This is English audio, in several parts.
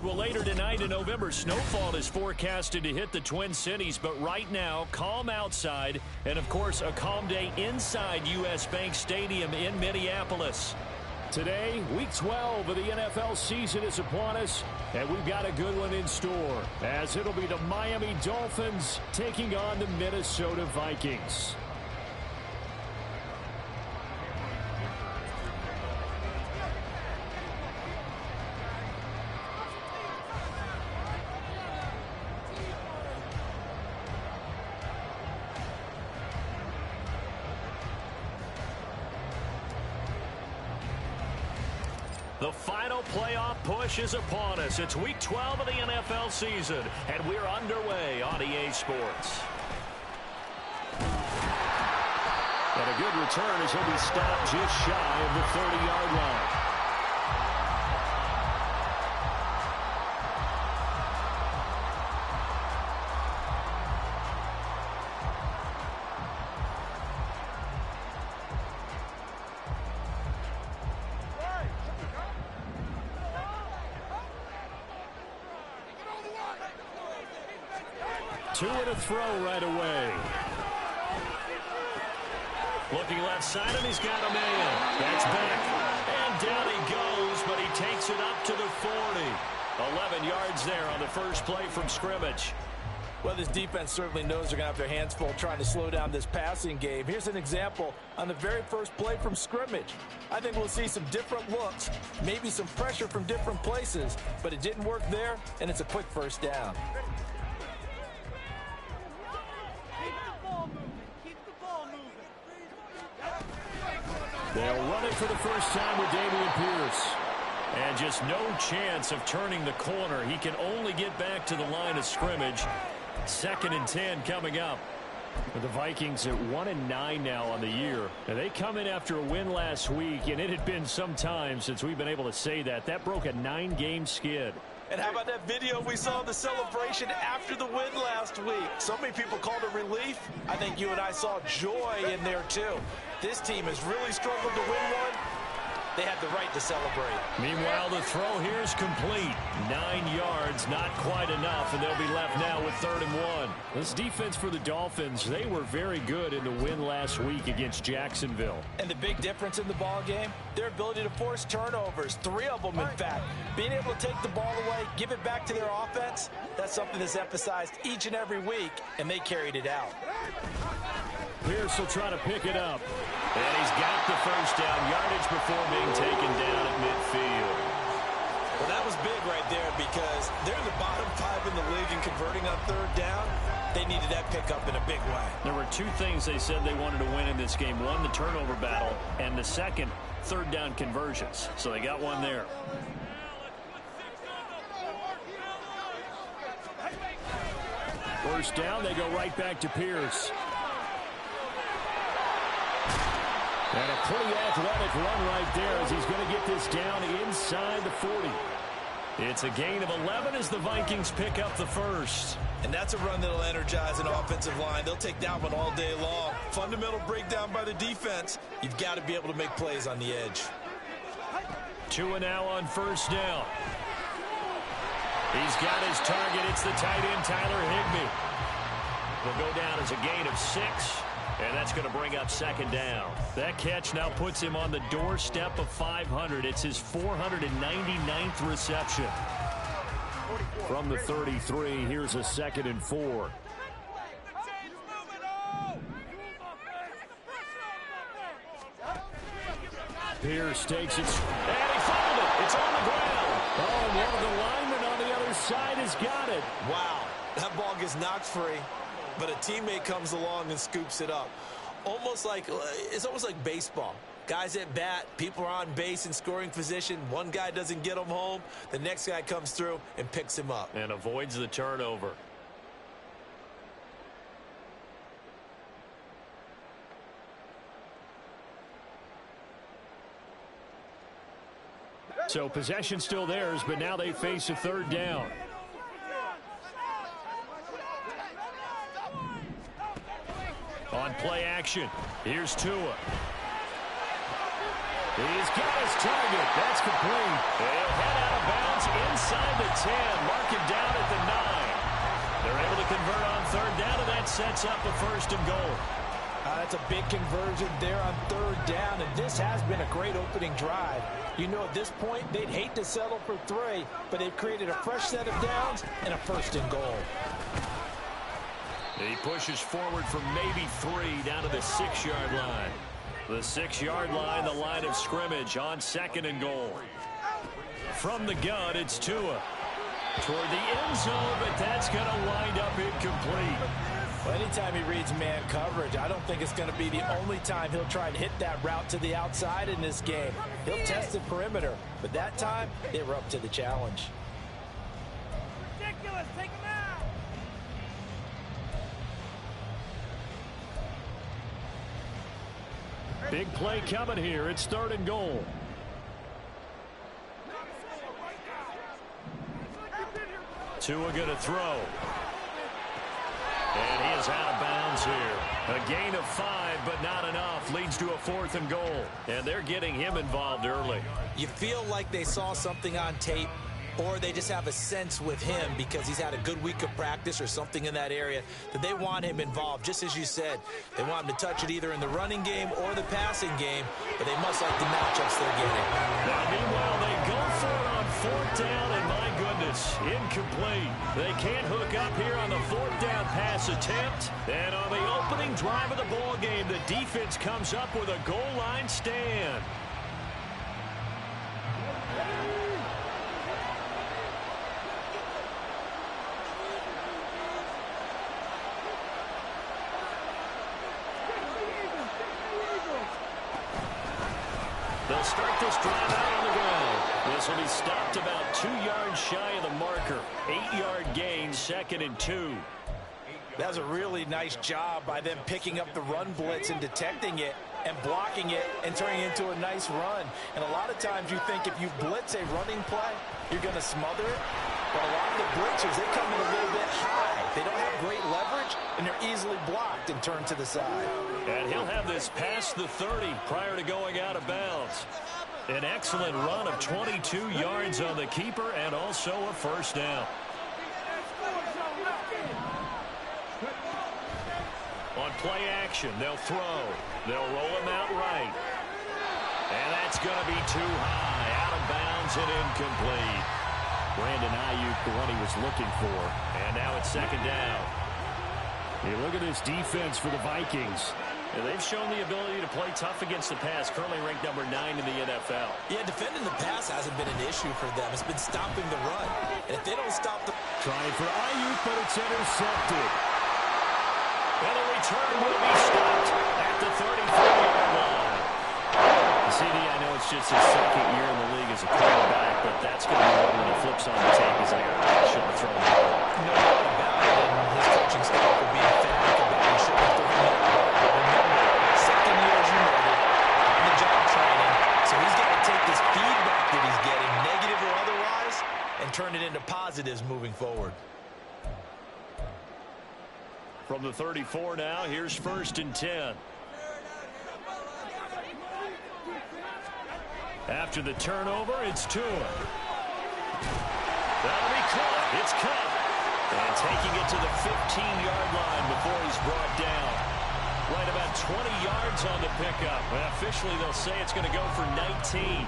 Well, later tonight in November, snowfall is forecasted to hit the Twin Cities, but right now, calm outside, and of course, a calm day inside U.S. Bank Stadium in Minneapolis. Today, Week 12 of the NFL season is upon us, and we've got a good one in store, as it'll be the Miami Dolphins taking on the Minnesota Vikings. The final playoff push is upon us. It's Week 12 of the NFL season, and we're underway on EA Sports. And a good return as he'll be stopped just shy of the 30-yard line. Two and a throw right away. Looking left side, and he's got a man. That's back. And down he goes, but he takes it up to the 40. 11 yards there on the first play from scrimmage. Well, this defense certainly knows they're going to have their hands full trying to slow down this passing game. Here's an example on the very first play from scrimmage. I think we'll see some different looks, maybe some pressure from different places, but it didn't work there, and it's a quick first down. They'll run it for the first time with Dameon Pierce. And just no chance of turning the corner. He can only get back to the line of scrimmage. 2nd and 10 coming up. The Vikings at 1-9 now on the year. And they come in after a win last week, and it had been some time since we've been able to say that. That broke a 9-game skid. And how about that video we saw, the celebration after the win last week? So many people called it relief. I think you and I saw joy in there too. This team has really struggled to win one. They have the right to celebrate. Meanwhile, the throw here is complete. 9 yards, not quite enough, and they'll be left now with 3rd and 1. This defense for the Dolphins, they were very good in the win last week against Jacksonville. And the big difference in the ball game, their ability to force turnovers, 3 of them in fact. Being able to take the ball away, give it back to their offense, that's something that's emphasized each and every week, and they carried it out. Pierce will try to pick it up. And he's got the first down yardage before being taken down at midfield. Well, that was big right there because they're in the bottom 5 in the league in converting on 3rd down. They needed that pickup in a big way. There were 2 things they said they wanted to win in this game. One, the turnover battle, and the second, 3rd down conversions. So they got one there. First down, they go right back to Pierce. And a pretty athletic run right there as he's going to get this down inside the 40. It's a gain of 11 as the Vikings pick up the first. And that's a run that'll energize an offensive line. They'll take that one all day long. Fundamental breakdown by the defense. You've got to be able to make plays on the edge. 2 now on first down. He's got his target. It's the tight end, Tyler Higbee. Will go down as a gain of 6. And that's going to bring up 2nd down. That catch now puts him on the doorstep of 500. It's his 499th reception. From the 33, here's a 2nd and 4. Pierce takes it, and he fouled it. It's on the ground. Oh, and one of the linemen on the other side has got it. Wow, that ball gets knocked free. But a teammate comes along and scoops it up. It's almost like baseball. Guys at bat, people are on base in scoring position. One guy doesn't get him home. The next guy comes through and picks him up. And avoids the turnover. So possession still theirs, but now they face a 3rd down. On play action, here's Tua. He's got his target. That's complete. He'll head out of bounds inside the 10. Mark him down at the 9. They're able to convert on third down, and that sets up a first and goal. That's a big conversion there on third down, and this has been a great opening drive. You know, at this point, they'd hate to settle for 3, but they've created a fresh set of downs and a first and goal. He pushes forward from maybe 3 down to the 6-yard line. The 6-yard line, the line of scrimmage on second and goal. From the gun, it's Tua. Toward the end zone, but that's going to wind up incomplete. Well, anytime he reads man coverage, I don't think it's going to be the only time he'll try and hit that route to the outside in this game. He'll test the perimeter, but that time, they were up to the challenge. Ridiculous, take him out! Big play coming here. It's third and goal. Tua going to throw. And he is out of bounds here. A gain of 5, but not enough. Leads to a fourth and goal. And they're getting him involved early. You feel like they saw something on tape, or they just have a sense with him because he's had a good week of practice or something in that area that they want him involved. Just as you said, they want him to touch it either in the running game or the passing game, but they must like the matchups they're getting. Now, meanwhile, they go for it on fourth down, and my goodness, incomplete. They can't hook up here on the fourth down pass attempt. And on the opening drive of the ball game, the defense comes up with a goal line stand. They'll start this drive out on the ground. This will be stopped about 2 yards shy of the marker. 8-yard gain, second and 2. That's a really nice job by them picking up the run blitz and detecting it and blocking it and turning it into a nice run. And a lot of times you think if you blitz a running play, you're going to smother it. But a lot of the blitzers, they come in a little bit high. They don't have great leverage, and they're easily blocked and turned to the side. And he'll have this past the 30 prior to going out of bounds. An excellent run of 22 yards on the keeper and also a first down. On play action, they'll throw. They'll roll him out right. And that's going to be too high. Out of bounds and incomplete. Brandon Ayuk, the one he was looking for. And now it's second down. You look at this defense for the Vikings. And they've shown the ability to play tough against the pass, currently ranked number 9 in the NFL. Yeah, defending the pass hasn't been an issue for them. It's been stopping the run. And if they don't stop the... Trying for Ayuk, but it's intercepted. And the return will be stopped at the 34-yard line. CD, I know it's just his second year in the league as a quarterback, but that's going to be one when he flips on the tape. He's like, I shouldn't have thrown that. No doubt about it, and his coaching staff will be emphatic about he shouldn't have thrown that ball. But remember, second year, as you noted, on the job training, so he's got to take this feedback that he's getting, negative or otherwise, and turn it into positives moving forward. From the 34 now, here's first and 10. After the turnover, it's Tua. That'll be caught. It's cut. And taking it to the 15-yard line before he's brought down. Right about 20 yards on the pickup. And officially, they'll say it's going to go for 19.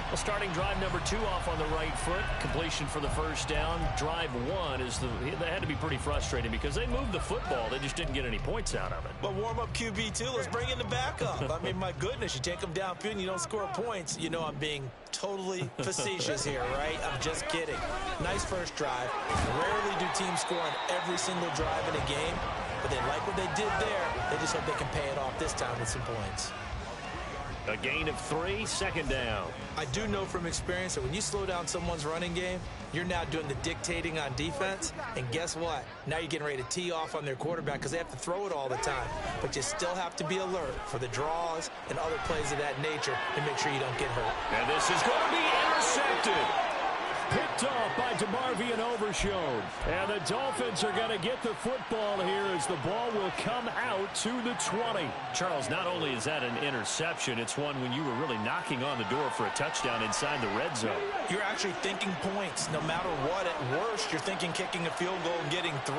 Well, starting drive number 2 off on the right foot. Completion for the first down. Drive 1 is they had to be pretty frustrating because they moved the football. They just didn't get any points out of it. But warm-up QB, too. Let's bring in the backup. I mean, my goodness, you take them downfield and you don't score points. You know I'm being totally facetious here, right? I'm just kidding. Nice first drive. Rarely do teams score on every single drive in a game, but they like what they did there. They just hope they can pay it off this time with some points. A gain of 3, second down. I do know from experience that when you slow down someone's running game, you're now doing the dictating on defense. And guess what? Now you're getting ready to tee off on their quarterback because they have to throw it all the time. But you still have to be alert for the draws and other plays of that nature to make sure you don't get hurt. And this is going to be intercepted. picked off by DeMarvion Overshown. And the Dolphins are going to get the football here as the ball will come out to the 20. Charles, not only is that an interception, it's one when you were really knocking on the door for a touchdown inside the red zone. You're actually thinking points. No matter what, at worst, you're thinking kicking a field goal and getting 3.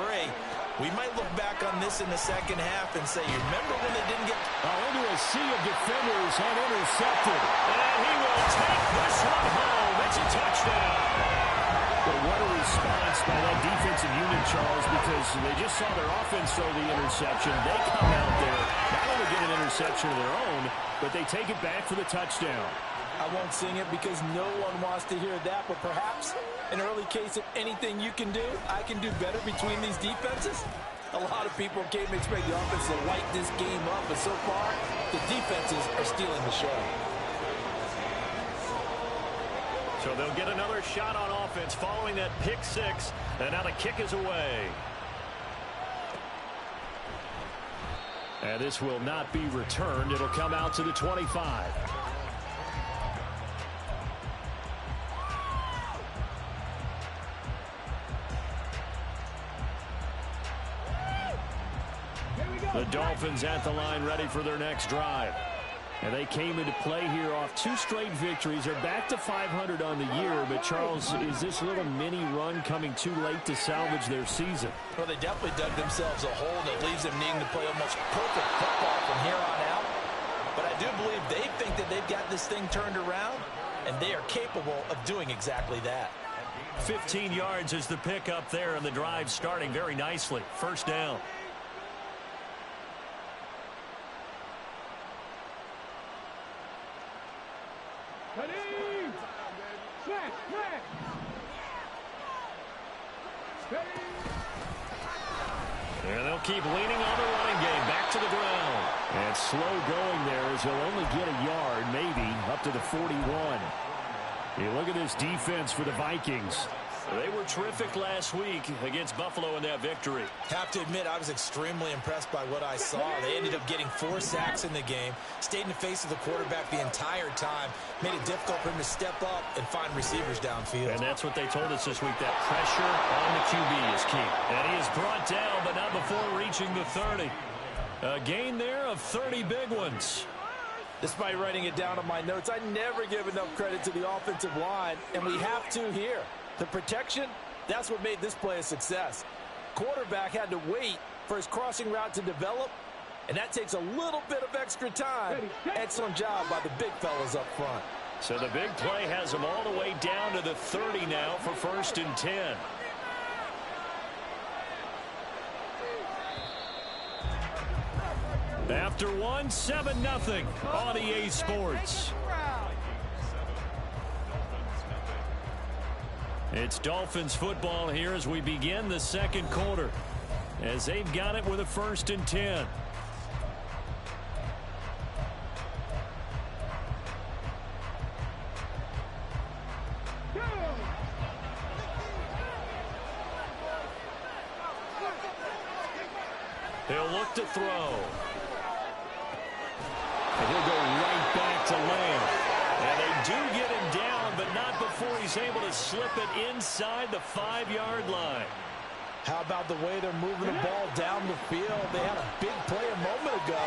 We might look back on this in the second half and say, you remember when they didn't get... into a sea of defenders and intercepted. And he will take this one home. It's a touchdown. But what a response by that defensive unit, Charles, because they just saw their offense throw the interception. They come out there, not only get an interception of their own, but they take it back for the touchdown. I won't sing it because no one wants to hear that, but perhaps an early case of anything you can do, I can do better between these defenses. A lot of people came to expect the offense to light this game up, but so far, the defenses are stealing the show. So they'll get another shot on offense following that pick 6, and now the kick is away. And this will not be returned. It'll come out to the 25. The Dolphins at the line ready for their next drive. And they came into play here off 2 straight victories. They're back to 500 on the year. But, Charles, is this little mini run coming too late to salvage their season? Well, they definitely dug themselves a hole that leaves them needing to play almost perfect football from here on out. But I do believe they think that they've got this thing turned around, and they are capable of doing exactly that. 15 yards is the pickup there, and the drive starting very nicely. First down. And they'll keep leaning on the running game. Back to the ground. And slow going there as he'll only get a yard, maybe, up to the 41. You look at this defense for the Vikings. They were terrific last week against Buffalo in that victory. Have to admit, I was extremely impressed by what I saw. They ended up getting 4 sacks in the game, stayed in the face of the quarterback the entire time, made it difficult for him to step up and find receivers downfield. And that's what they told us this week, that pressure on the QB is key. And he is brought down, but not before reaching the 30. A gain there of 30 big ones. Despite writing it down on my notes, I never give enough credit to the offensive line, and we have to here. The protection, that's what made this play a success. Quarterback had to wait for his crossing route to develop, and that takes a little bit of extra time. Excellent job by the big fellas up front. So the big play has them all the way down to the 30 now for 1st and 10. After 1, 7-0 on EA Sports. It's Dolphins football here as we begin the second quarter, as they've got it with a 1st and 10. He'll look to throw. And he'll go right back to Lamb. And they do get him down, but not before he's able to slip it inside the 5-yard line. How about the way they're moving the ball down the field? They had a big play a moment ago,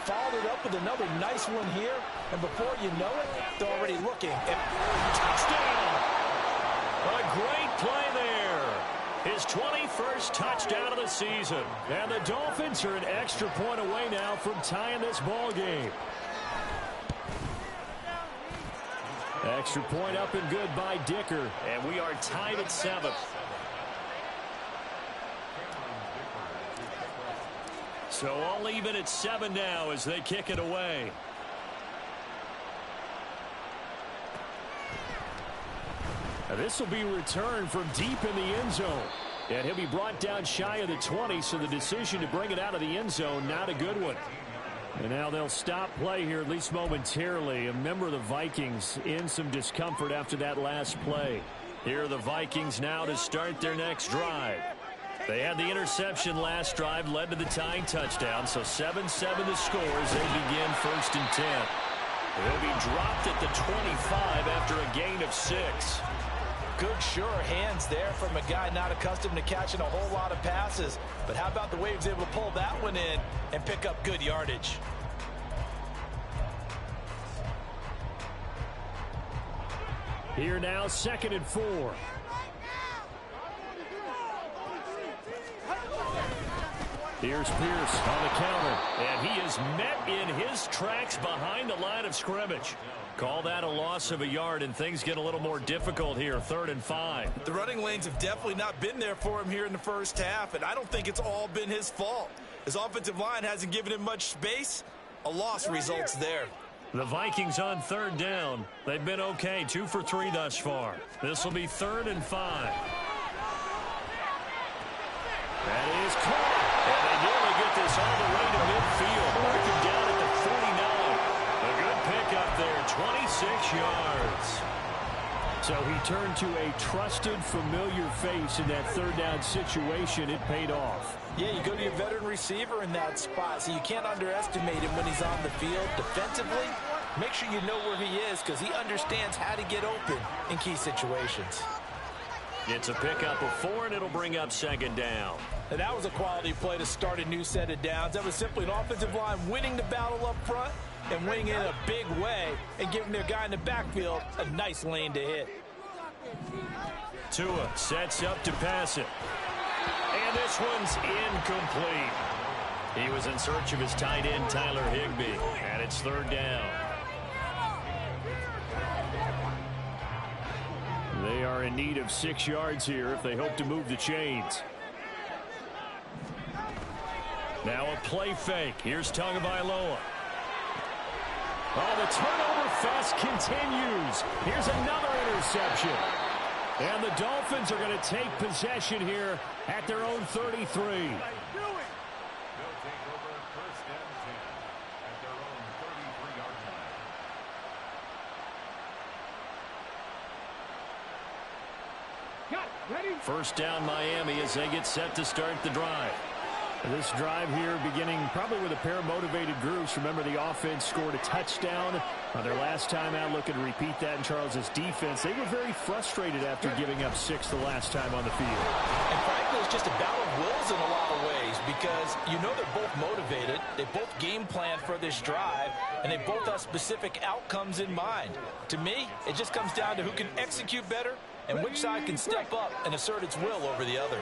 followed it up with another nice one here, and before you know it, they're already looking at touchdown. A great play there. His 21st touchdown of the season. And the Dolphins are an extra point away now from tying this ball game. Extra point up and good by Dicker. And we are tied at 7. So all even at 7 now as they kick it away. This will be returned from deep in the end zone. And he'll be brought down shy of the 20, so the decision to bring it out of the end zone, not a good one. And now they'll stop play here, at least momentarily. A member of the Vikings in some discomfort after that last play. Here are the Vikings now to start their next drive. They had the interception last drive, led to the tying touchdown, so 7-7 the score as they begin 1st and 10. They'll be dropped at the 25 after a gain of 6. good, sure hands there from a guy not accustomed to catching a whole lot of passes. But how about the way he was able to pull that one in and pick up good yardage? Here now, 2nd and 4. Here's Pierce on the counter, and he is met in his tracks behind the line of scrimmage. Call that a loss of a yard, and things get a little more difficult here, 3rd and 5. The running lanes have definitely not been there for him here in the first half, and I don't think it's all been his fault. His offensive line hasn't given him much space. A loss results there. The Vikings on 3rd down. They've been okay, 2 for 3 thus far. This will be 3rd and 5. That is caught. And they nearly get this all the way to midfield. Marking down at the 49. A good pickup there, 26 yards. So he turned to a trusted, familiar face in that 3rd down situation. It paid off. Yeah, you go to your veteran receiver in that spot, so you can't underestimate him when he's on the field defensively. Make sure you know where he is because he understands how to get open in key situations. It's a pickup of 4, and it'll bring up 2nd down. And that was a quality play to start a new set of downs. That was simply an offensive line winning the battle up front and winning in a big way and giving their guy in the backfield a nice lane to hit. Tua sets up to pass it. And this one's incomplete. He was in search of his tight end, Tyler Higbee, and it's 3rd down. They are in need of 6 yards here if they hope to move the chains. Now a play fake. Here's Tagovailoa. Oh, the turnover fest continues. Here's another interception. And the Dolphins are going to take possession here at their own 33. First down Miami as they get set to start the drive. This drive here beginning probably with a pair of motivated groups. Remember, the offense scored a touchdown on their last time out. Looking to repeat that in Charles's defense. They were very frustrated after giving up 6 the last time on the field. And frankly, it's just a battle of wills in a lot of ways because you know they're both motivated. They both game plan for this drive, and they both have specific outcomes in mind. To me, it just comes down to who can execute better and which side can step up and assert its will over the other.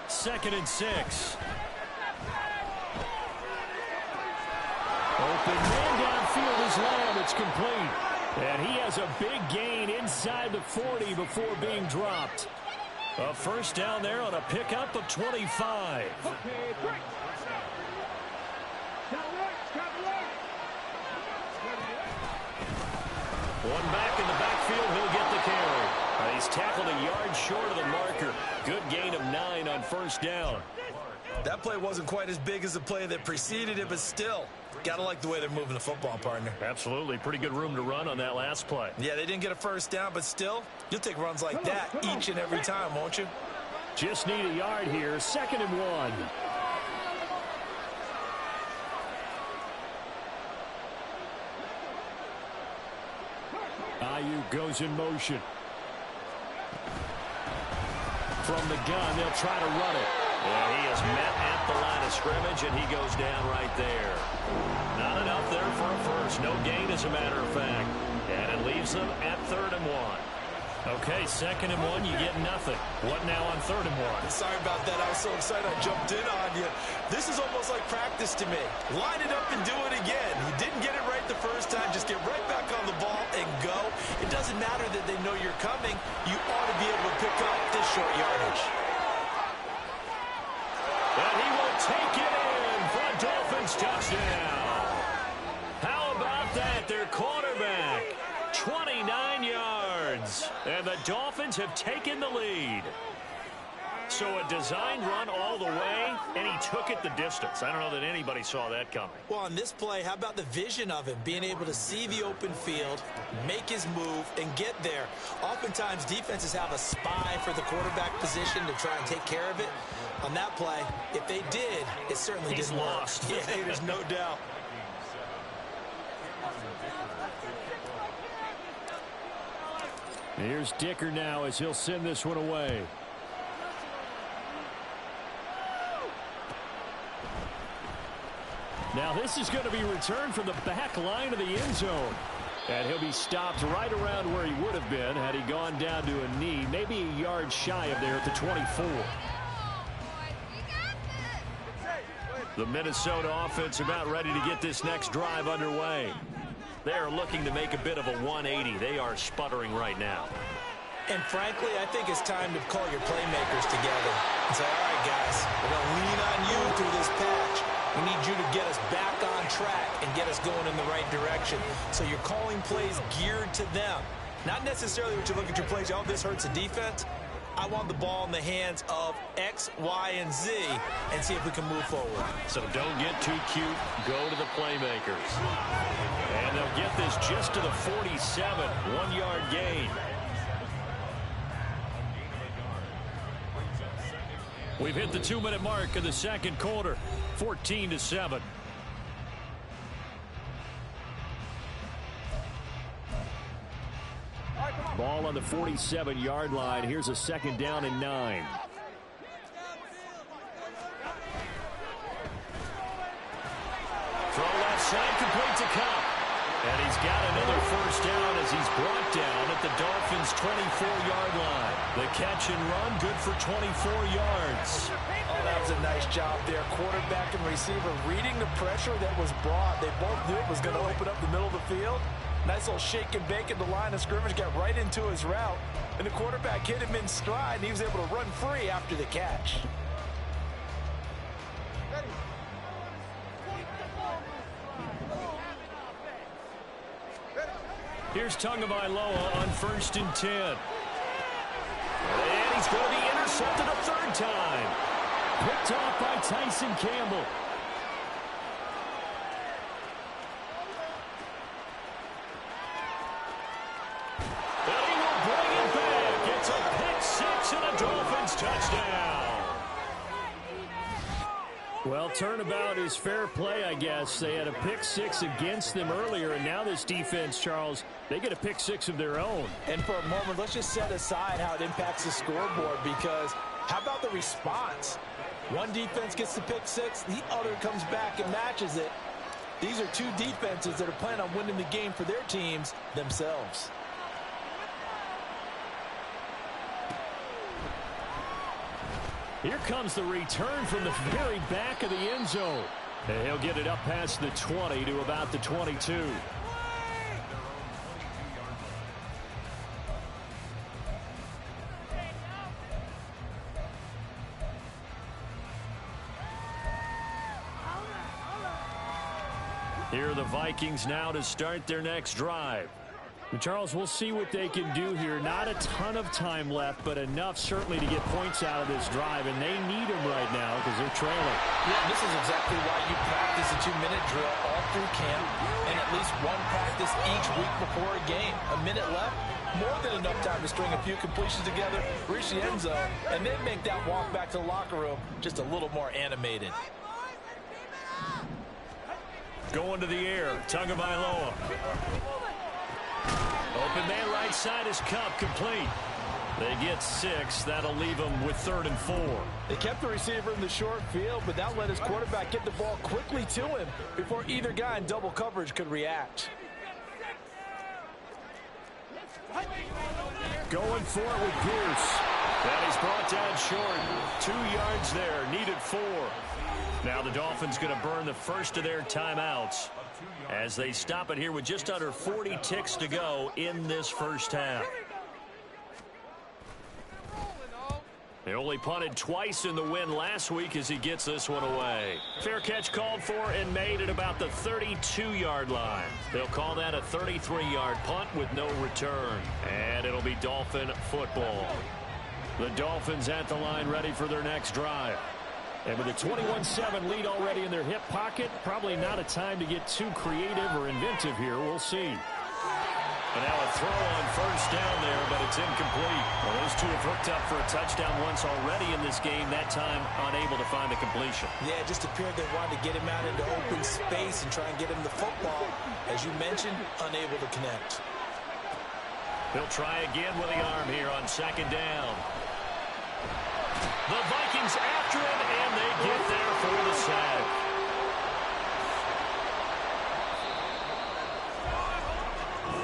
2nd and 6. Open man downfield is Lamb. It's complete. And he has a big gain inside the 40 before being dropped. A first down there on a pickup of 25. One back in the backfield. He'll get the carry. He's tackled a yard short of the marker. Good gain of 9 on first down. That play wasn't quite as big as the play that preceded it, but still, gotta like the way they're moving the football, partner. Absolutely. Pretty good room to run on that last play. Yeah, they didn't get a first down, but still, you'll take runs like that each and every time, won't you? Just need a yard here. 2nd and 1. Ayuk goes in motion. From the gun, they'll try to run it. And he is met at the line of scrimmage, and he goes down right there. Not enough there for a first. No gain, as a matter of fact. And it leaves them at 3rd and 1. Okay, 2nd and 1, you get nothing. What now on 3rd and 1? Sorry about that. I was so excited I jumped in on you. This is almost like practice to me. Line it up and do it again. You didn't get it right the first time. Just get right back on the ball and go. It doesn't matter that they know you're coming. You ought to be able to pick up this short yardage. And he will take it in for a Dolphins touchdown. How about that? Their quarterback, 29 yards. And the Dolphins have taken the lead. So a designed run all the way, and he took it the distance. I don't know that anybody saw that coming. Well, on this play, how about the vision of him? Being able to see the open field, make his move, and get there. Oftentimes, defenses have a spy for the quarterback position to try and take care of it. On that play, if they did, it certainly didn't work. Lost. Yeah, there's no doubt. Here's Dicker now as he'll send this one away. Now this is going to be returned from the back line of the end zone. And he'll be stopped right around where he would have been had he gone down to a knee, maybe a yard shy of there at the 24. The Minnesota offense about ready to get this next drive underway. They are looking to make a bit of a 180. They are sputtering right now. And frankly, I think it's time to call your playmakers together and say, all right, guys, we're going to lean on you through this patch. We need you to get us back on track and get us going in the right direction. So you're calling plays geared to them. Not necessarily what you look at your plays, oh, this hurts the defense. I want the ball in the hands of X, Y, and Z and see if we can move forward. So don't get too cute. Go to the playmakers. And they'll get this just to the 47. 1-yard gain. We've hit the 2-minute mark of the second quarter. 14-7. Ball on the 47-yard line. Here's a 2nd down and 9. Throw left side, complete to Kupp. And he's got another 1st down as he's brought down at the Dolphins' 24-yard line. The catch and run, good for 24 yards. Oh, that was a nice job there. Quarterback and receiver reading the pressure that was brought. They both knew it was going to open up the middle of the field. Nice little shake and bake at the line of scrimmage, got right into his route. And the quarterback hit him in stride, and he was able to run free after the catch. Here's Tagovailoa on 1st and 10. And he's going to be intercepted a 3rd time. Picked off by Tyson Campbell. And he will bring it back. It's a pick 6 and a Dolphins touchdown. Well, turnabout is fair play, I guess. They had a pick 6 against them earlier, and now this defense, Charles, they get a pick 6 of their own. And for a moment, let's just set aside how it impacts the scoreboard, because how about the response? One defense gets the pick 6, the other comes back and matches it. These are two defenses that are planning on winning the game for their teams themselves. Here comes the return from the very back of the end zone. And he'll get it up past the 20 to about the 22. Here are the Vikings now to start their next drive. And Charles, we'll see what they can do here. Not a ton of time left, but enough certainly to get points out of this drive, and they need them right now because they're trailing. Yeah, this is exactly why you practice a 2-minute drill all through camp and at least one practice each week before a game. A minute left, more than enough time to string a few completions together, reach the end zone, and then make that walk back to the locker room just a little more animated. Going to the air, Tagovailoa. Open man right side is Kupp, complete. They get 6. That'll leave them with 3rd and 4. They kept the receiver in the short field, but that let his quarterback get the ball quickly to him before either guy in double coverage could react. Going for it with Pierce. And he's brought down short. 2 yards there, needed 4. Now the Dolphins going to burn the first of their timeouts as they stop it here with just under 40 ticks to go in this first half. They only punted twice in the win last week as he gets this one away. Fair catch called for and made at about the 32-yard line. They'll call that a 33-yard punt with no return. And it'll be Dolphin football. The Dolphins at the line ready for their next drive. And with a 21-7 lead already in their hip pocket, probably not a time to get too creative or inventive here. We'll see. And now a throw on first down there, but it's incomplete. Well, those two have hooked up for a touchdown once already in this game, that time unable to find the completion. Yeah, it just appeared they wanted to get him out into open space and try and get him the football. As you mentioned, unable to connect. He'll try again with the arm here on second down. The Vikings after him, and they get there for the sack.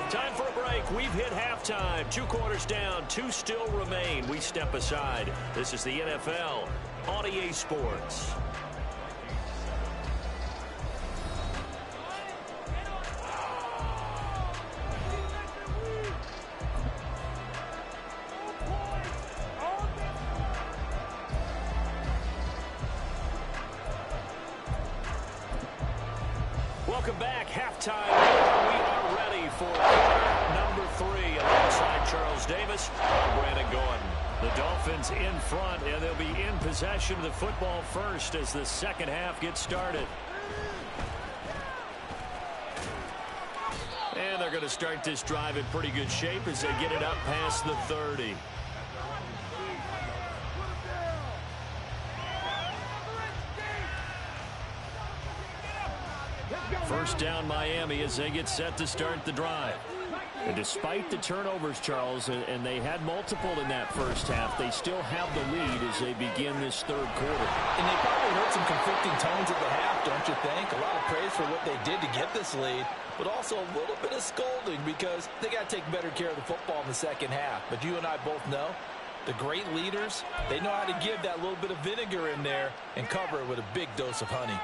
Time for a break. We've hit halftime. 2 quarters down. 2 still remain. We step aside. This is the NFL on EA Sports. Welcome back. Halftime. We are ready for quarter number 3 alongside Charles Davis. I'm Brandon Gordon. The Dolphins in front, and they'll be in possession of the football first as the second half gets started. And they're going to start this drive in pretty good shape as they get it up past the 30. First down Miami as they get set to start the drive. And despite the turnovers, Charles, and they had multiple in that first half, they still have the lead as they begin this third quarter. And they probably heard some conflicting tones at the half, don't you think? A lot of praise for what they did to get this lead, but also a little bit of scolding because they got to take better care of the football in the second half. But you and I both know the great leaders, they know how to give that little bit of vinegar in there and cover it with a big dose of honey.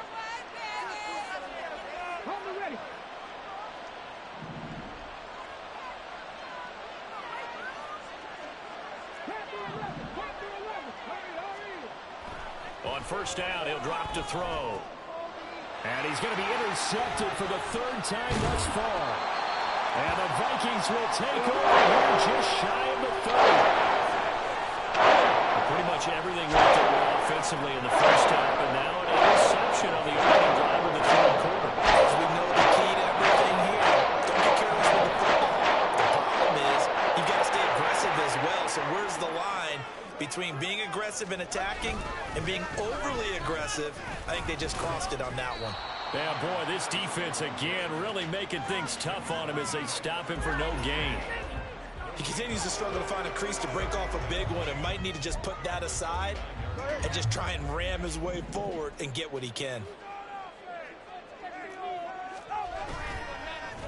On first down, he'll drop to throw. And he's going to be intercepted for the 3rd time thus far. And the Vikings will take over here just shy of the 30. Pretty much everything went their way offensively in the first half, but now an interception on the opening drive of the third quarter. As we know, the key to everything here, don't get careless with the football. The problem is you've got to stay aggressive as well. So where's the line between being aggressive and attacking and being overly aggressive? I think they just crossed it on that one. Yeah, boy, this defense again really making things tough on him as they stop him for no gain. He continues to struggle to find a crease to break off a big one and might need to just put that aside and just try and ram his way forward and get what he can.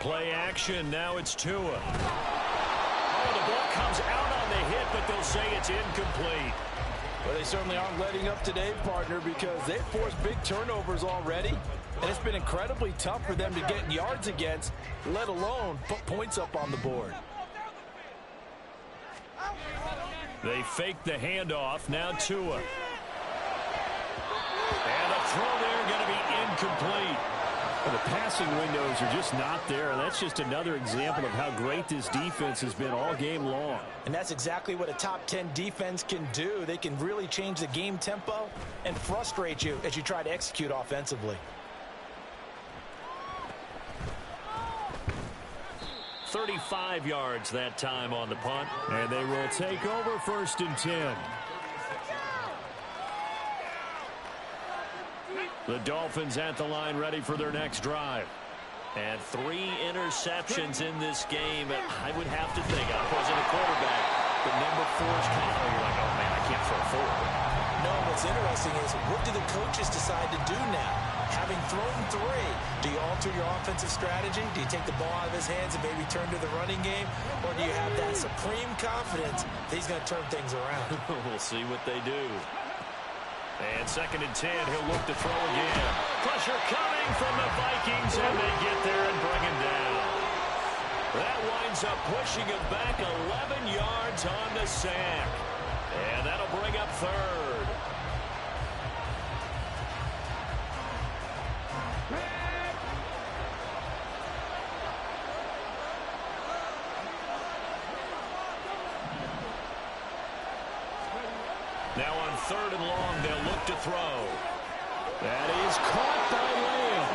Play action. Now it's Tua. Oh, the ball comes out on the hit, but they'll say it's incomplete. Well, they certainly aren't letting up today, partner, because they've forced big turnovers already, and it's been incredibly tough for them to get yards against, let alone put points up on the board. They fake the handoff. Now Tua. And the throw there going to be incomplete. Well, the passing windows are just not there, and that's just another example of how great this defense has been all game long. And that's exactly what a top 10 defense can do. They can really change the game tempo and frustrate you as you try to execute offensively. 35 yards that time on the punt, and they will take over 1st and 10. The Dolphins at the line ready for their next drive. And 3 interceptions in this game. I would have to think, I wasn't a quarterback, but number 4 is kind of, you're like, oh man, I can't throw 4. No, what's interesting is what do the coaches decide to do now? Having thrown 3, do you alter your offensive strategy? Do you take the ball out of his hands and maybe turn to the running game? Or do you have that supreme confidence that he's going to turn things around? We'll see what they do. And 2nd and 10, he'll look to throw again. Pressure coming from the Vikings, and they get there and bring him down. That winds up pushing him back 11 yards on the sack. And that'll bring up 3rd. Now on 3rd and long, they'll look to throw. That is caught by Lamb.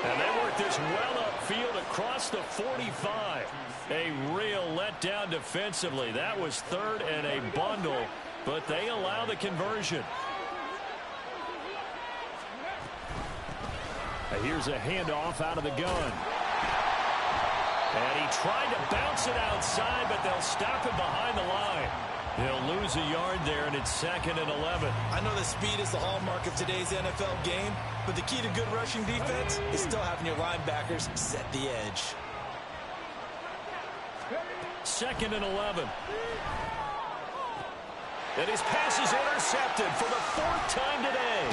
And they work this well upfield across the 45. A real letdown defensively. That was third and a bundle, but they allow the conversion. Here's a handoff out of the gun. And he tried to bounce it outside, but they'll stop him behind the line. He'll lose a yard there, and it's 2nd and 11. I know that speed is the hallmark of today's NFL game, but the key to good rushing defense is still having your linebackers set the edge. 2nd and 11. And his pass is intercepted for the 4th time today.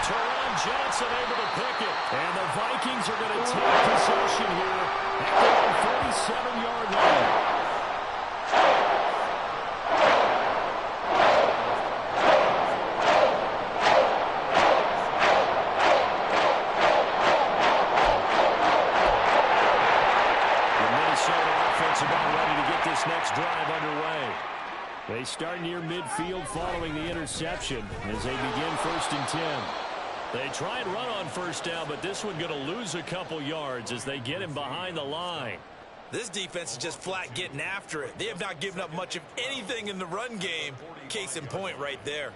Teron Johnson able to pick it. And the Vikings are going to take possession here at the 47-yard line. The Minnesota offense about ready to get this next drive underway. They start near midfield following the interception as they begin 1st and 10. They try and run on 1st down, but this one going to lose a couple yards as they get him behind the line. This defense is just flat getting after it. They have not given up much of anything in the run game. Case in point right there.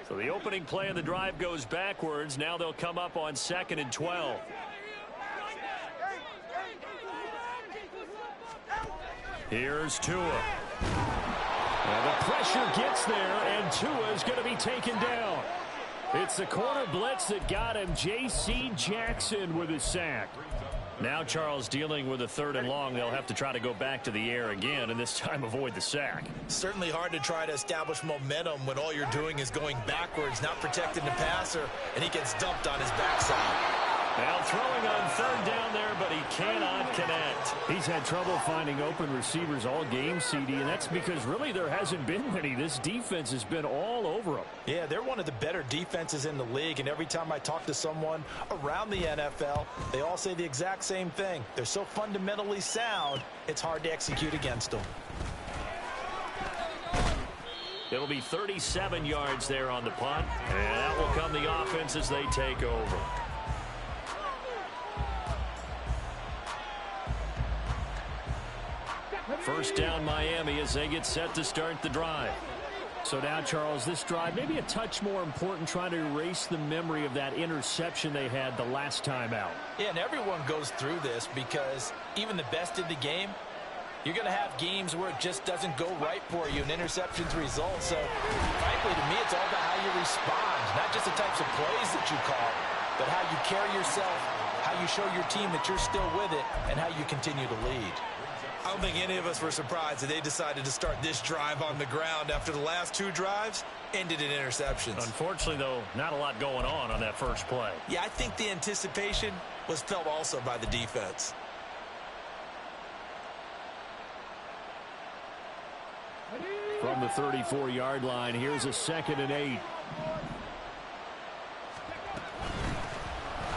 So the opening play of the drive goes backwards. Now they'll come up on 2nd and 12. Here's Tua. Well, the pressure gets there, and Tua is going to be taken down. It's the corner blitz that got him. J.C. Jackson with his sack. Now Charles dealing with a 3rd and long. They'll have to try to go back to the air again, and this time avoid the sack. Certainly hard to try to establish momentum when all you're doing is going backwards, not protecting the passer, and he gets dumped on his backside. Now throwing on 3rd down there, but he cannot connect. He's had trouble finding open receivers all game, CD, and that's because really there hasn't been many. This defense has been all over them. Yeah, they're one of the better defenses in the league, and every time I talk to someone around the NFL, they all say the exact same thing. They're so fundamentally sound, it's hard to execute against them. It'll be 37 yards there on the punt, and that will come the offense as they take over. First down Miami as they get set to start the drive. So now, Charles, this drive maybe a touch more important, trying to erase the memory of that interception they had the last time out. Yeah, and everyone goes through this because even the best in the game, you're going to have games where it just doesn't go right for you and interceptions result. So, frankly, to me, it's all about how you respond, not just the types of plays that you call, but how you carry yourself, how you show your team that you're still with it, and how you continue to lead. I don't think any of us were surprised that they decided to start this drive on the ground after the last 2 drives ended in interceptions. Unfortunately, though, not a lot going on that first play. Yeah, I think the anticipation was felt also by the defense. From the 34-yard line, here's a 2nd and 8.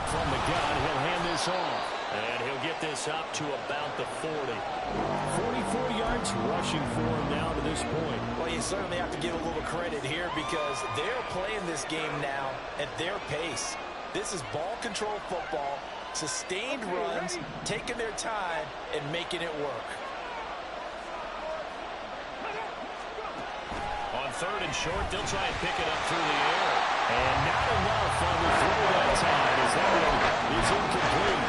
From the gun, he'll hand this off. And he'll get this up to about the 40. 44 yards rushing for him now to this point. Well, you certainly have to give a little credit here because they're playing this game now at their pace. This is ball control football, sustained runs, taking their time, and making it work. On 3rd and short, they'll try and pick it up through the air. And not enough on the throw that time as that one is incomplete.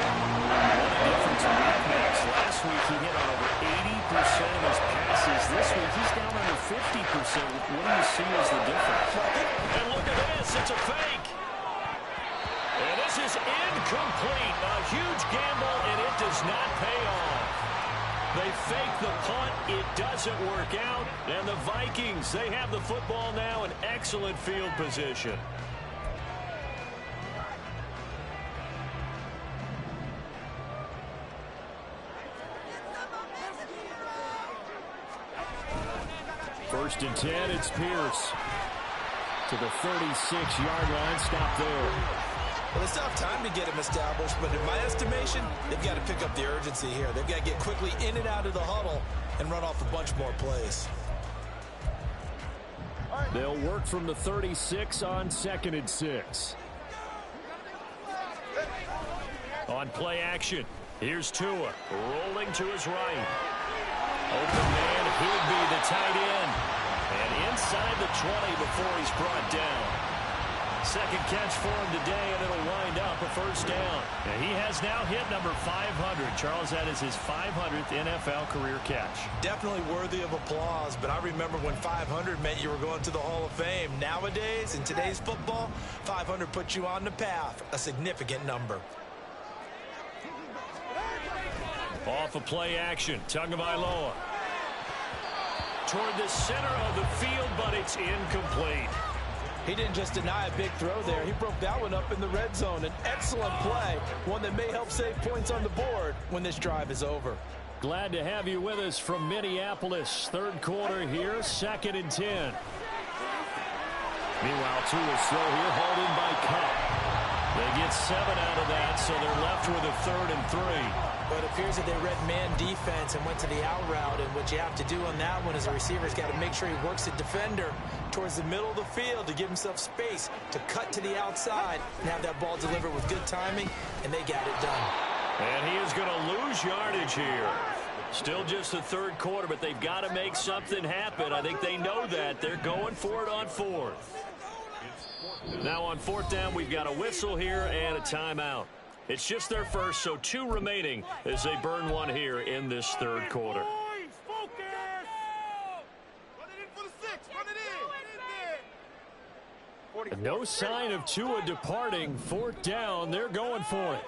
What a difference in that makes. Last week he hit on over 80% of his passes. This week he's down under 50%. What do you see as the difference? And look at this. It's a fake. And this is incomplete. A huge gamble, and it does not pay off. They fake the punt. It doesn't work out. And the Vikings, they have the football now in excellent field position. First and 10, it's Pierce. To the 36-yard line, stop there. Well, they still have time to get him established, but in my estimation, they've got to pick up the urgency here. They've got to get quickly in and out of the huddle and run off a bunch more plays. They'll work from the 36 on 2nd and 6. On play action, Here's Tua rolling to his right. Open man, Higbee, the tight end. And inside the 20 before he's brought down. Second catch for him today, and it'll wind up a first down. And he has now hit number 500. Charles, that is his 500th NFL career catch. Definitely worthy of applause, but I remember when 500 meant you were going to the Hall of Fame. Nowadays, in today's football, 500 puts you on the path, a significant number. Off of play action, Tagovailoa. Toward the center of the field, but it's incomplete. He didn't just deny a big throw there. He broke that one up in the red zone. An excellent play, one that may help save points on the board when this drive is over. Glad to have you with us from Minneapolis. Third quarter here, 2nd and 10. Meanwhile, Tua's throw here, hauled in by Kupp. They get 7 out of that, so they're left with a 3rd and 3. But it appears that they read man defense and went to the out route, and what you have to do on that one is the receiver's got to make sure he works the defender towards the middle of the field to give himself space to cut to the outside and have that ball delivered with good timing, and they got it done. And he is going to lose yardage here. Still just the third quarter, but they've got to make something happen. I think they know that. They're going for it on 4th. Now on 4th down, we've got a whistle here and a timeout. It's just their first, so 2 remaining as they burn one here in this third quarter. No sign of Tua departing. 4th down, they're going for it.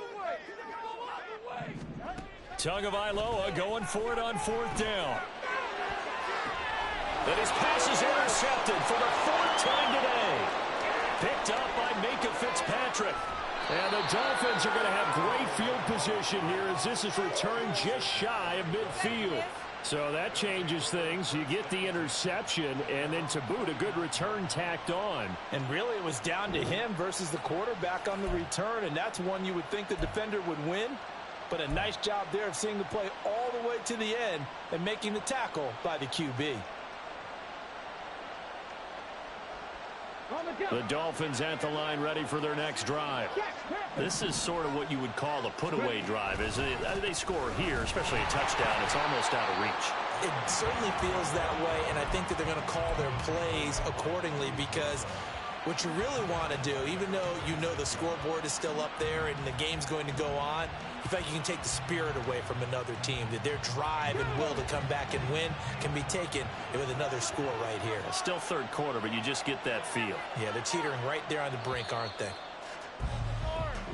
Tagovailoa going for it on 4th down. And his pass is intercepted for the 4th time today. Picked up by Minkah Fitzpatrick. And the Dolphins are going to have great field position here as this is returned just shy of midfield. So that changes things. You get the interception, and then to boot, a good return tacked on. And really, it was down to him versus the quarterback on the return, and that's one you would think the defender would win. But a nice job there of seeing the play all the way to the end and making the tackle by the QB. The Dolphins at the line ready for their next drive. This is sort of what you would call a put-away drive. As they score here, especially a touchdown, it's almost out of reach. It certainly feels that way, and I think that they're going to call their plays accordingly because what you really want to do, even though you know the scoreboard is still up there and the game's going to go on, in fact, you can take the spirit away from another team, that their drive and will to come back and win can be taken with another score right here. It's still third quarter, but you just get that feel. Yeah, they're teetering right there on the brink, aren't they?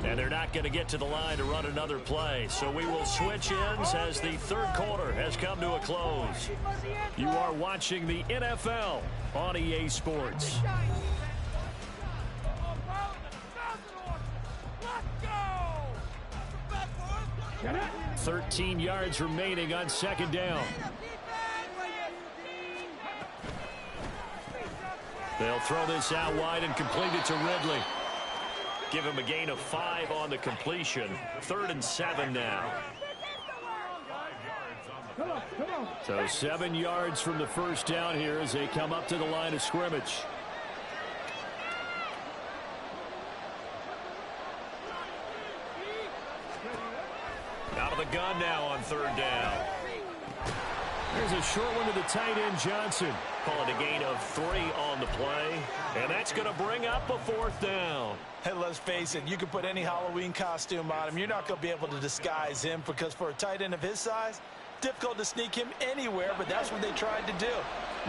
And they're not going to get to the line to run another play. So we will switch ends as the third quarter has come to a close. You are watching the NFL on EA Sports. 13 yards remaining on 2nd down. They'll throw this out wide and complete it to Ridley. Give him a gain of 5 on the completion. 3rd and 7 now. So 7 yards from the first down here as they come up to the line of scrimmage. Out of the gun now on 3rd down. There's a short one to the tight end, Johnson. Call it a gain of 3 on the play. And that's going to bring up a 4th down. Hey, let's face it, you can put any Halloween costume on him. You're not going to be able to disguise him because for a tight end of his size, difficult to sneak him anywhere, but that's what they tried to do.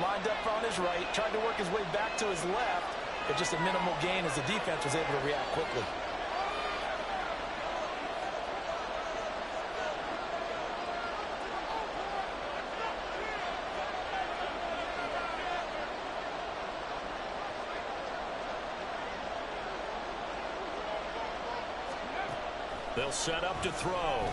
Lined up on his right, tried to work his way back to his left, but just a minimal gain as the defense was able to react quickly. They'll set up to throw.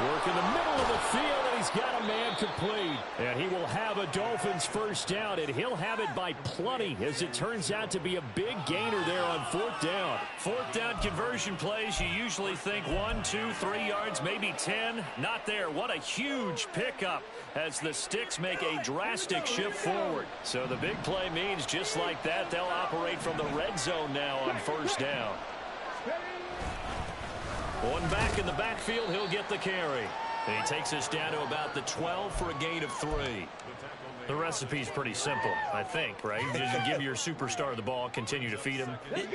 Work in the middle of the field, and he's got a man complete. And he will have a Dolphins first down, and he'll have it by plenty, as it turns out to be a big gainer there on 4th down. 4th down conversion plays, you usually think 1, 2, 3 yards, maybe 10. Not there. What a huge pickup as the Sticks make a drastic shift forward. So the big play means just like that, they'll operate from the red zone now on 1st down. One back in the backfield, he'll get the carry. And he takes us down to about the 12 for a gain of 3. The recipe's pretty simple, I think, right? Just give your superstar the ball, continue to feed him.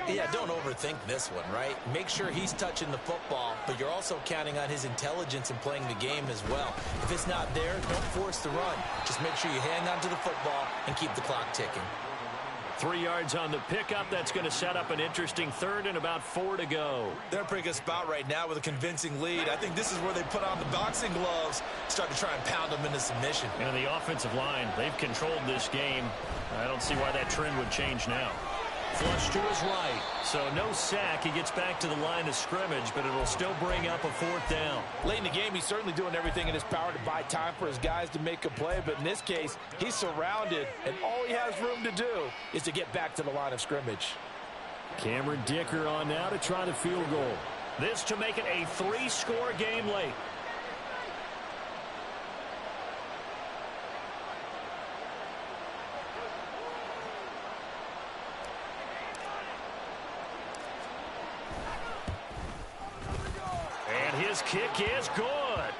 Yeah, don't overthink this one, right? Make sure he's touching the football, but you're also counting on his intelligence in playing the game as well. If it's not there, don't force the run. Just make sure you hang on to the football and keep the clock ticking. 3 yards on the pickup. That's going to set up an interesting third and about 4 to go. They're in a pretty good spot right now with a convincing lead. I think this is where they put on the boxing gloves, start to try and pound them into submission. And the offensive line, they've controlled this game. I don't see why that trend would change now. Flush to his right. So no sack. He gets back to the line of scrimmage, but it'll still bring up a 4th down. Late in the game, he's certainly doing everything in his power to buy time for his guys to make a play. But in this case, he's surrounded, and all he has room to do is to get back to the line of scrimmage. Cameron Dicker on now to try the field goal. This to make it a 3-score game late. His kick is good.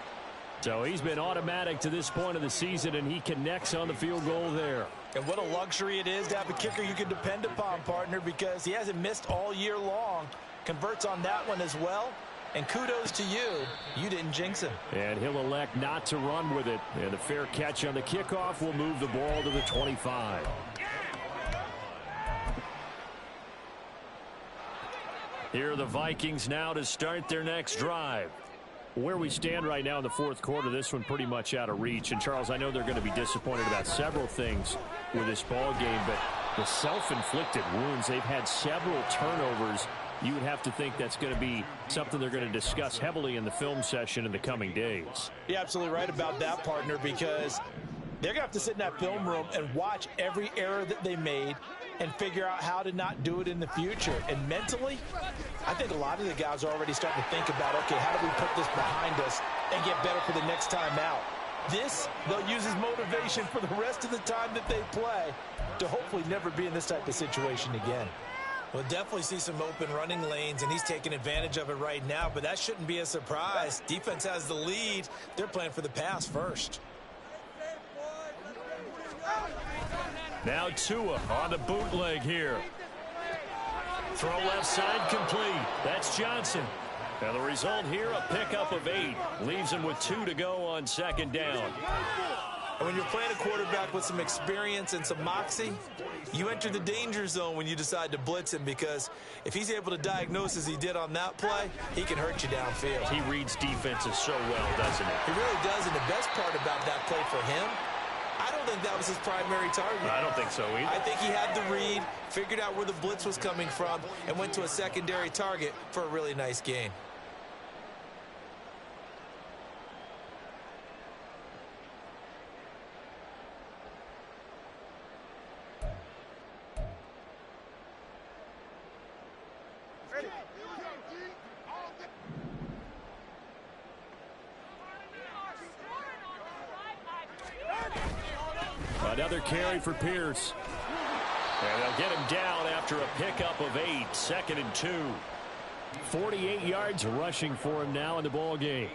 So he's been automatic to this point of the season, and he connects on the field goal there. And what a luxury it is to have a kicker you can depend upon, partner, because he hasn't missed all year long. Converts on that one as well. And kudos to you. You didn't jinx him. And he'll elect not to run with it. And a fair catch on the kickoff will move the ball to the 25. Here are the Vikings now to start their next drive. Where we stand right now in the 4th quarter, this one pretty much out of reach. And, Charles, I know they're going to be disappointed about several things with this ball game, but the self-inflicted wounds, they've had several turnovers. You would have to think that's going to be something they're going to discuss heavily in the film session in the coming days. You're absolutely right about that, partner, because they're going to have to sit in that film room and watch every error that they made and figure out how to not do it in the future. And mentally, I think a lot of the guys are already starting to think about, okay, how do we put this behind us and get better for the next time out? This, they'll use as motivation for the rest of the time that they play to hopefully never be in this type of situation again. We'll definitely see some open running lanes, and he's taking advantage of it right now, but that shouldn't be a surprise. Defense has the lead. They're playing for the pass first. Now Tua on the bootleg here. Throw left side complete. That's Johnson. And the result here, a pickup of 8. Leaves him with 2 to go on 2nd down. And when you're playing a quarterback with some experience and some moxie, you enter the danger zone when you decide to blitz him, because if he's able to diagnose as he did on that play, he can hurt you downfield. He reads defenses so well, doesn't he? He really does, and the best part about that play for him, I don't think that was his primary target. I don't think so either. I think he had the read, figured out where the blitz was coming from, and went to a secondary target for a really nice gain. Another carry for Pierce. And they'll get him down after a pickup of 8. 2nd and 2. 48 yards rushing for him now in the ball game.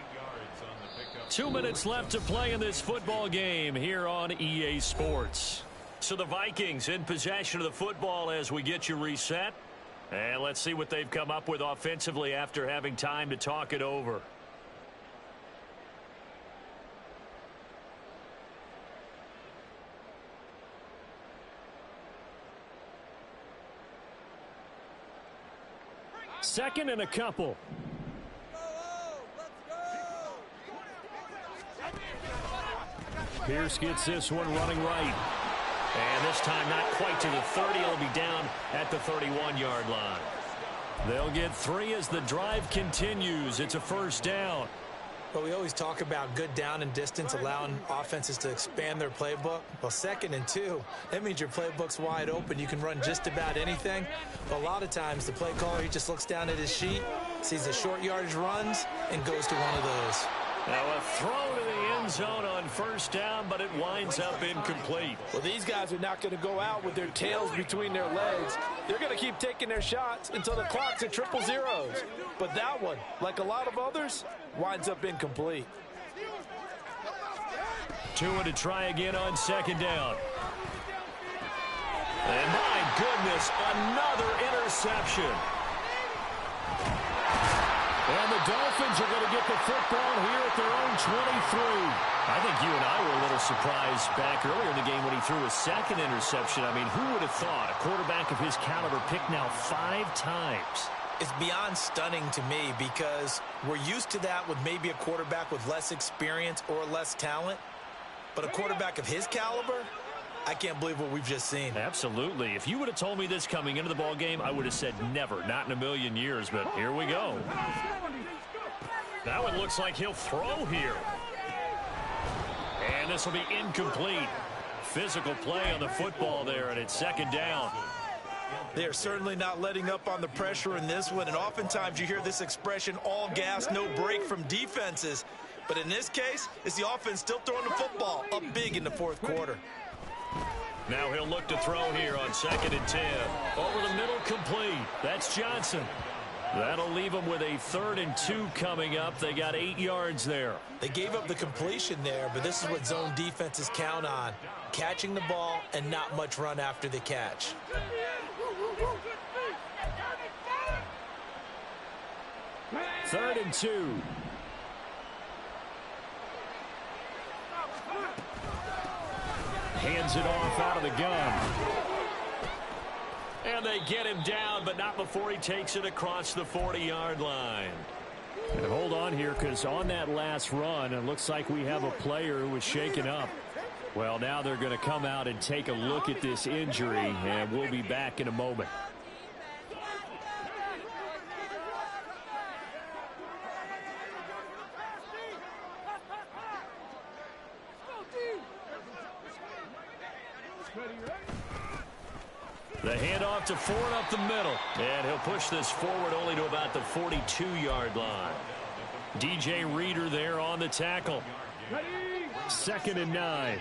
2 minutes left to play in this football game here on EA Sports. So the Vikings in possession of the football as we get you reset. And let's see what they've come up with offensively after having time to talk it over. Second and a couple. Pierce gets this one running right. And this time not quite to the 30. It'll be down at the 31-yard line. They'll get 3 as the drive continues. It's a 1st down. But we always talk about good down and distance, allowing offenses to expand their playbook. Well, 2nd and 2, that means your playbook's wide open. You can run just about anything. But a lot of times, the play caller, he just looks down at his sheet, sees the short yardage runs, and goes to one of those. Now a throw to the end end zone on first down, but it winds up incomplete. Well, these guys are not going to go out with their tails between their legs. They're going to keep taking their shots until the clock's at triple zeros. But that one, like a lot of others, winds up incomplete. Tua to try again on second down. And my goodness, another interception. And the Dolphins are going to get the football here at their own 23. I think you and I were a little surprised back earlier in the game when he threw a second interception. I mean, who would have thought a quarterback of his caliber picked now 5 times? It's beyond stunning to me because we're used to that with maybe a quarterback with less experience or less talent. But a quarterback of his caliber, I can't believe what we've just seen. Absolutely. If you would have told me this coming into the ball game, I would have said never, not in a million years. But here we go. Now it looks like he'll throw here. And this will be incomplete. Physical play on the football there, and it's second down. They're certainly not letting up on the pressure in this one. And oftentimes you hear this expression, all gas, no break from defenses. But in this case, it's the offense still throwing the football up big in the fourth quarter. Now he'll look to throw here on 2nd and 10. Over the middle, complete. That's Johnson. That'll leave them with a 3rd and 2 coming up. They got 8 yards there. They gave up the completion there, but this is what zone defenses count on. Catching the ball and not much run after the catch. Third and 2. Hands it off out of the gun. And they get him down, but not before he takes it across the 40-yard line. And hold on here, because on that last run, it looks like we have a player who was shaken up. Well, now they're going to come out and take a look at this injury, and we'll be back in a moment. The handoff to Ford up the middle. And he'll push this forward only to about the 42-yard line. DJ Reader there on the tackle. 2nd and 9.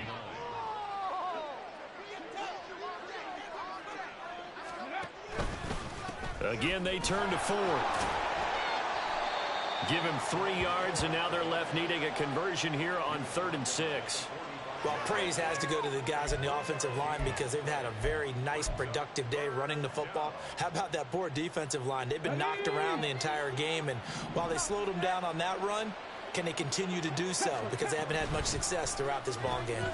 Again, they turn to Ford. Give him 3 yards, and now they're left needing a conversion here on 3rd and 6. Well, praise has to go to the guys on the offensive line because they've had a very nice, productive day running the football. How about that poor defensive line? They've been knocked around the entire game, and while they slowed them down on that run, can they continue to do so? Because they haven't had much success throughout this ball game.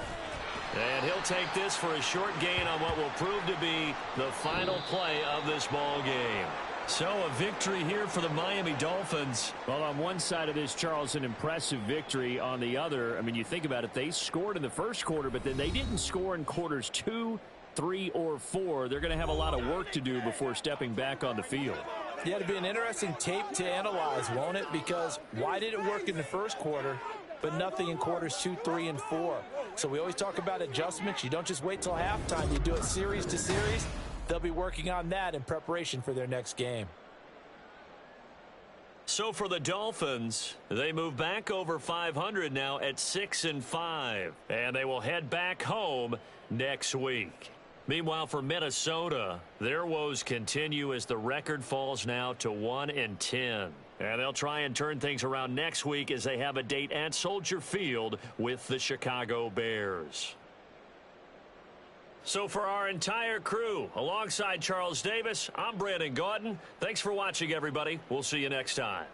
And he'll take this for a short gain on what will prove to be the final play of this ball game. So a victory here for the Miami Dolphins. Well, on one side of this, Charles, an impressive victory. On the other, I mean, you think about it, they scored in the first quarter, but then they didn't score in quarters 2, 3, or 4. They're going to have a lot of work to do before stepping back on the field. Yeah, it'll be an interesting tape to analyze, won't it? Because why did it work in the first quarter, but nothing in quarters 2, 3, and 4? So we always talk about adjustments. You don't just wait till halftime. You do it series to series. They'll be working on that in preparation for their next game. So for the Dolphins, they move back over 500 now at 6-5, and they will head back home next week. Meanwhile, for Minnesota, their woes continue as the record falls now to 1-10. And they'll try and turn things around next week as they have a date at Soldier Field with the Chicago Bears. So for our entire crew, alongside Charles Davis, I'm Brandon Gaudin. Thanks for watching, everybody. We'll see you next time.